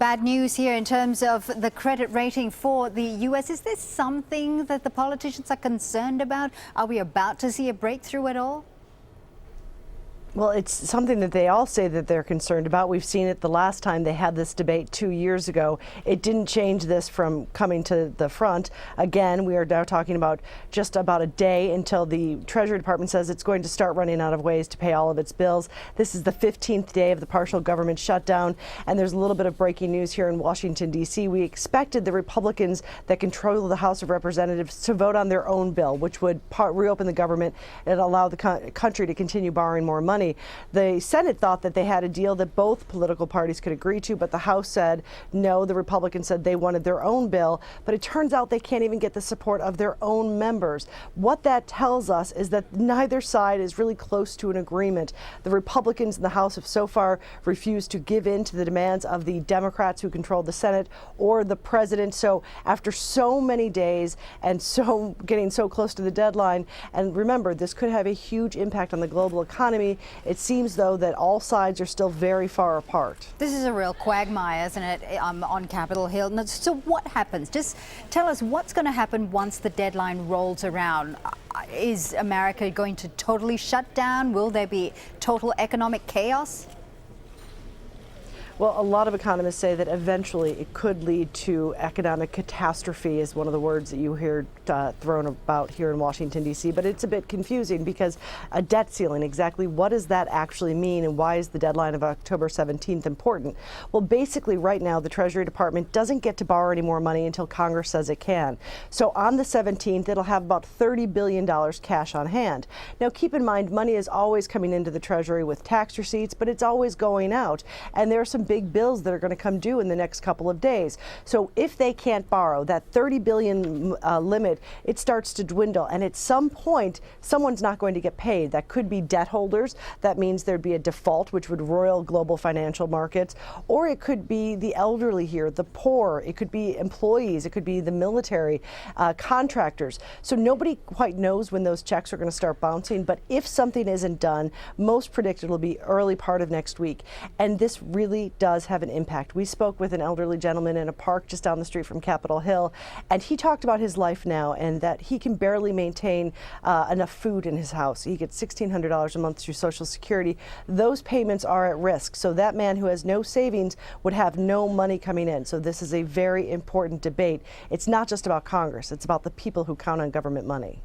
bad news here in terms of the credit rating for the U.S. Is this something that the politicians are concerned about? Are we about to see a breakthrough at all? Well, it's something that they all say that they're concerned about. We've seen it the last time they had this debate 2 years ago. It didn't change this from coming to the front. Again, we are now talking about just about a day until the Treasury Department says it's going to start running out of ways to pay all of its bills. This is the 15th day of the partial government shutdown, and there's a little bit of breaking news here in Washington, D.C. We expected the Republicans that control the House of Representatives to vote on their own bill, which would reopen the government and allow the country to continue borrowing more money. The Senate thought that they had a deal that both political parties could agree to, but the House said no. The Republicans said they wanted their own bill, but it turns out they can't even get the support of their own members. What that tells us is that neither side is really close to an agreement. The Republicans in the House have so far refused to give in to the demands of the Democrats who control the Senate or the president. So after so many days and getting so close to the deadline, and remember, this could have a huge impact on the global economy. It seems, though, that all sides are still very far apart. This is a real quagmire, isn't it, on Capitol Hill? So what happens? Just tell us what's going to happen once the deadline rolls around. Is America going to totally shut down? Will there be total economic chaos? Well, a lot of economists say that eventually it could lead to economic catastrophe, is one of the words that you hear thrown about here in Washington, D.C. But it's a bit confusing because a debt ceiling, exactly what does that actually mean, and why is the deadline of October 17th important? Well, basically right now the Treasury Department doesn't get to borrow any more money until Congress says it can. So on the 17th, it'll have about $30 billion cash on hand. Now, keep in mind, money is always coming into the Treasury with tax receipts, but it's always going out. And there are some big bills that are going to come due in the next couple of days. So if they can't borrow that $30 billion limit, it starts to dwindle. And at some point, someone's not going to get paid. That could be debt holders. That means there'd be a default, which would roil global financial markets. Or it could be the elderly here, the poor. It could be employees. It could be the military, contractors. So nobody quite knows when those checks are going to start bouncing. But if something isn't done, most predict it'll be early part of next week. And this really does have an impact. We spoke with an elderly gentleman in a park just down the street from Capitol Hill, and he talked about his life now and that he can barely maintain enough food in his house. He gets $1,600 a month through Social Security. Those payments are at risk. So that man who has no savings would have no money coming in. So this is a very important debate. It's not just about Congress. It's about the people who count on government money.